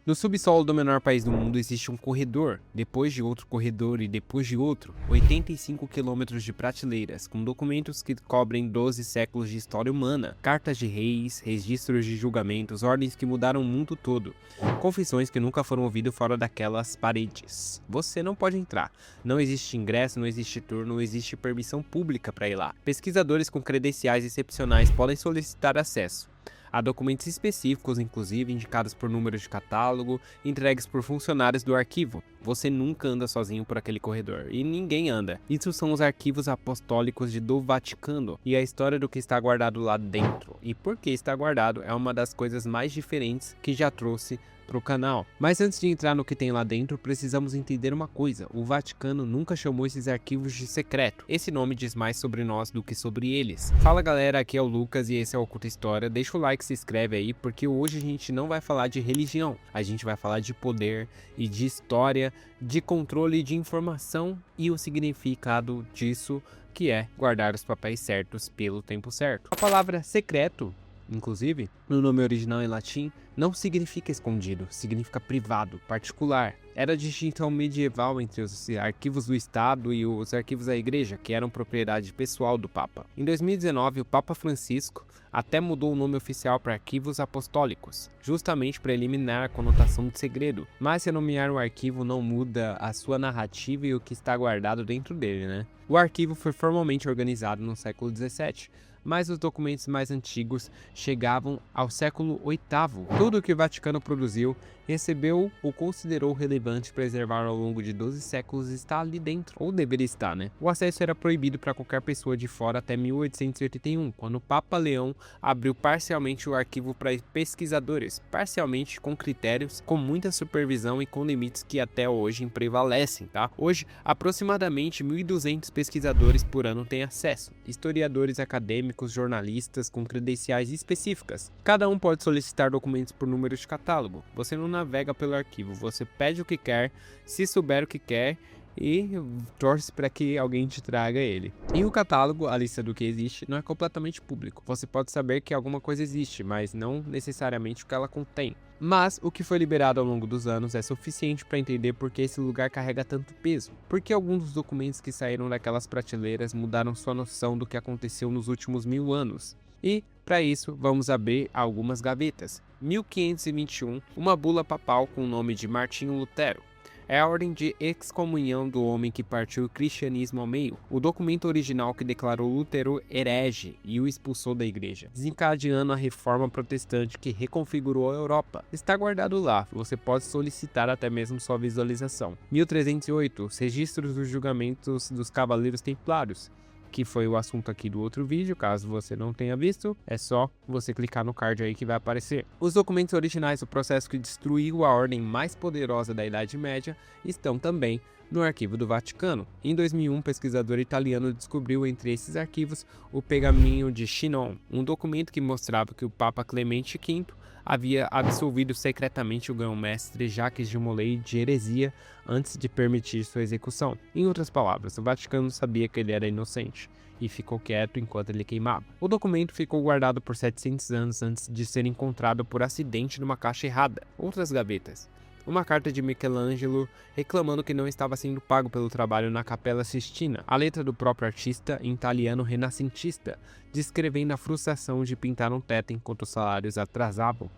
No subsolo do menor país do mundo existe um corredor, depois de outro corredor e depois de outro, 85 quilômetros de prateleiras, com documentos que cobrem 12 séculos de história humana, cartas de reis, registros de julgamentos, ordens que mudaram o mundo todo, confissões que nunca foram ouvidas fora daquelas paredes. Você não pode entrar, não existe ingresso, não existe tour, não existe permissão pública para ir lá. Pesquisadores com credenciais excepcionais podem solicitar acesso. Há documentos específicos, inclusive indicados por número de catálogo, entregues por funcionários do arquivo. Você nunca anda sozinho por aquele corredor, e ninguém anda. Isso são os arquivos apostólicos do Vaticano, e a história do que está guardado lá dentro. E por que está guardado é uma das coisas mais diferentes que já trouxe para o canal. Mas antes de entrar no que tem lá dentro, precisamos entender uma coisa: o Vaticano nunca chamou esses arquivos de secreto. Esse nome diz mais sobre nós do que sobre eles. Fala galera, aqui é o Lucas e esse é o Oculta História. Deixa o like, se inscreve aí, porque hoje a gente não vai falar de religião, a gente vai falar de poder e de história, de controle de informação e o significado disso, que é guardar os papéis certos pelo tempo certo. A palavra secreto, inclusive, no nome original em latim, não significa escondido, significa privado, particular. Era a distinção medieval entre os arquivos do Estado e os arquivos da Igreja, que eram propriedade pessoal do Papa. Em 2019, o Papa Francisco até mudou o nome oficial para Arquivos Apostólicos, justamente para eliminar a conotação de segredo. Mas renomear o arquivo não muda a sua narrativa e o que está guardado dentro dele, né? O arquivo foi formalmente organizado no século XVII, mas os documentos mais antigos chegavam ao século VIII. Tudo o que o Vaticano produziu, recebeu ou considerou relevante preservar ao longo de 12 séculos está ali dentro, ou deveria estar, né? O acesso era proibido para qualquer pessoa de fora até 1881, quando o Papa Leão abriu parcialmente o arquivo para pesquisadores, parcialmente com critérios, com muita supervisão e com limites que até hoje prevalecem, tá? Hoje, aproximadamente 1.200 pesquisadores por ano têm acesso, historiadores acadêmicos, jornalistas com credenciais específicas. Cada um pode solicitar documentos por número de catálogo. Você não navega pelo arquivo, você pede o que quer, se souber o que quer e torce para que alguém te traga ele. E o catálogo, a lista do que existe, não é completamente público. Você pode saber que alguma coisa existe, mas não necessariamente o que ela contém. Mas o que foi liberado ao longo dos anos é suficiente para entender por que esse lugar carrega tanto peso. Porque alguns dos documentos que saíram daquelas prateleiras mudaram sua noção do que aconteceu nos últimos 1000 anos. E, para isso, vamos abrir algumas gavetas. 1521, uma bula papal com o nome de Martinho Lutero. É a ordem de excomunhão do homem que partiu o cristianismo ao meio, o documento original que declarou Lutero herege e o expulsou da igreja, desencadeando a reforma protestante que reconfigurou a Europa. Está guardado lá, você pode solicitar até mesmo sua visualização. 1308, os registros dos julgamentos dos Cavaleiros Templários, que foi o assunto aqui do outro vídeo. Caso você não tenha visto, é só você clicar no card aí que vai aparecer. Os documentos originais do processo que destruiu a ordem mais poderosa da Idade Média estão também no arquivo do Vaticano. Em 2001, um pesquisador italiano descobriu entre esses arquivos o Pergaminho de Chinon, um documento que mostrava que o Papa Clemente V havia absolvido secretamente o grão-mestre Jacques de Molay de heresia antes de permitir sua execução. Em outras palavras, o Vaticano sabia que ele era inocente e ficou quieto enquanto ele queimava. O documento ficou guardado por 700 anos antes de ser encontrado por acidente numa caixa errada. Outras gavetas. Uma carta de Michelangelo reclamando que não estava sendo pago pelo trabalho na Capela Sistina. A letra do próprio artista em italiano renascentista, descrevendo a frustração de pintar um teto enquanto os salários atrasavam.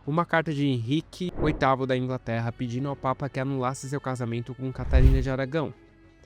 Uma carta de Henrique VIII da Inglaterra pedindo ao Papa que anulasse seu casamento com Catarina de Aragão.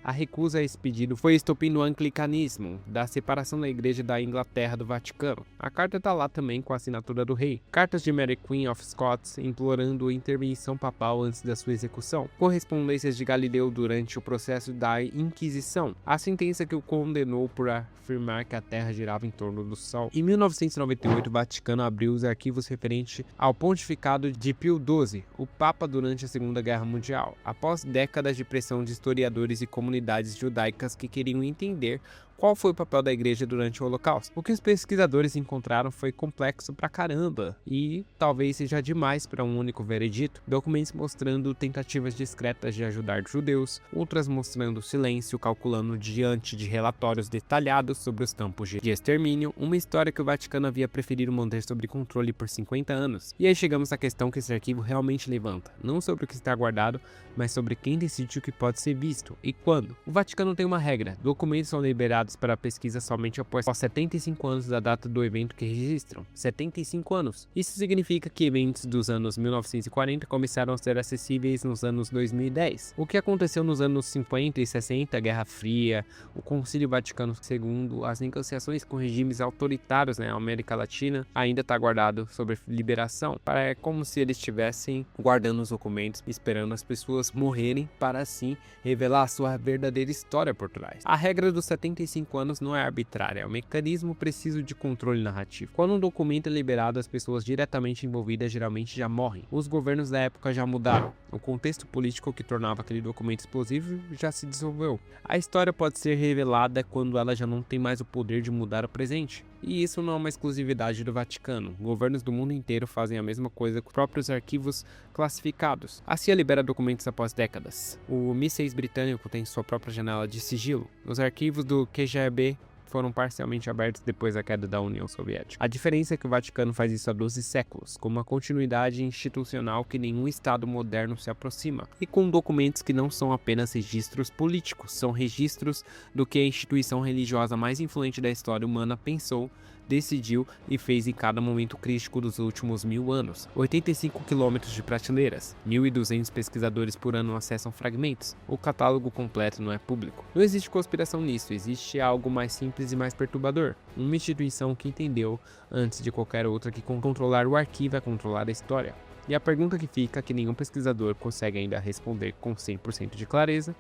A recusa a esse pedido foi estopim do anglicanismo, da separação da Igreja da Inglaterra do Vaticano. A carta está lá também com a assinatura do rei. Cartas de Mary Queen of Scots implorando intervenção papal antes da sua execução. Correspondências de Galileu durante o processo da Inquisição. A sentença que o condenou por afirmar que a Terra girava em torno do Sol. Em 1998, o Vaticano abriu os arquivos referentes ao pontificado de Pio XII, o Papa durante a Segunda Guerra Mundial. Após décadas de pressão de historiadores e comunidades judaicas que queriam entender Qual foi o papel da igreja durante o Holocausto? O que os pesquisadores encontraram foi complexo pra caramba e talvez seja demais para um único veredito. Documentos mostrando tentativas discretas de ajudar judeus, outras mostrando silêncio, calculando diante de relatórios detalhados sobre os campos de extermínio, uma história que o Vaticano havia preferido manter sob controle por 50 anos. E aí chegamos à questão que esse arquivo realmente levanta, não sobre o que está guardado, mas sobre quem decide o que pode ser visto e quando. O Vaticano tem uma regra: documentos são liberados para pesquisa somente após 75 anos da data do evento que registram. 75 anos. Isso significa que eventos dos anos 1940 começaram a ser acessíveis nos anos 2010. O que aconteceu nos anos 50 e 60, a Guerra Fria, o Concílio Vaticano II, as negociações com regimes autoritários na América Latina, ainda está guardado sobre liberação. É como se eles estivessem guardando os documentos, esperando as pessoas morrerem para assim revelar a sua verdadeira história por trás. A regra dos 75 anos não é arbitrária, é um mecanismo preciso de controle narrativo. Quando um documento é liberado, as pessoas diretamente envolvidas geralmente já morrem. Os governos da época já mudaram. O contexto político que tornava aquele documento explosivo já se dissolveu. A história pode ser revelada quando ela já não tem mais o poder de mudar o presente. E isso não é uma exclusividade do Vaticano. Governos do mundo inteiro fazem a mesma coisa com próprios arquivos classificados. A CIA libera documentos após décadas. O MI6 britânico tem sua própria janela de sigilo. Os arquivos do KGB foram parcialmente abertos depois da queda da União Soviética. A diferença é que o Vaticano faz isso há 12 séculos, com uma continuidade institucional que nenhum Estado moderno se aproxima, e com documentos que não são apenas registros políticos, são registros do que a instituição religiosa mais influente da história humana pensou, decidiu e fez em cada momento crítico dos últimos 1000 anos. 85 quilômetros de prateleiras, 1.200 pesquisadores por ano acessam fragmentos. O catálogo completo não é público. Não existe conspiração nisso, existe algo mais simples e mais perturbador. Uma instituição que entendeu, antes de qualquer outra, que controlar o arquivo é controlar a história. E a pergunta que fica, que nenhum pesquisador consegue ainda responder com 100% de clareza,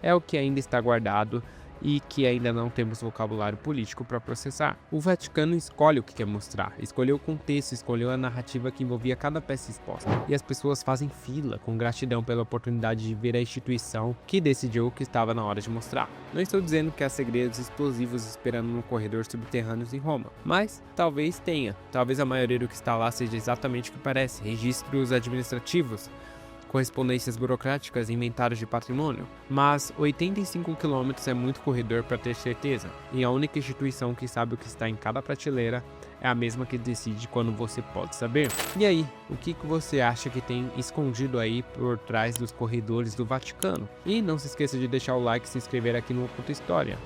é o que ainda está guardado e que ainda não temos vocabulário político para processar. O Vaticano escolhe o que quer mostrar, escolheu o contexto, escolheu a narrativa que envolvia cada peça exposta. E as pessoas fazem fila, com gratidão pela oportunidade de ver a instituição que decidiu o que estava na hora de mostrar. Não estou dizendo que há segredos explosivos esperando no corredor subterrâneos em Roma, mas talvez tenha. Talvez a maioria do que está lá seja exatamente o que parece: registros administrativos, correspondências burocráticas e inventários de patrimônio. Mas 85 km é muito corredor para ter certeza, e a única instituição que sabe o que está em cada prateleira é a mesma que decide quando você pode saber. E aí, o que você acha que tem escondido aí por trás dos corredores do Vaticano? E não se esqueça de deixar o like e se inscrever aqui no Oculta História.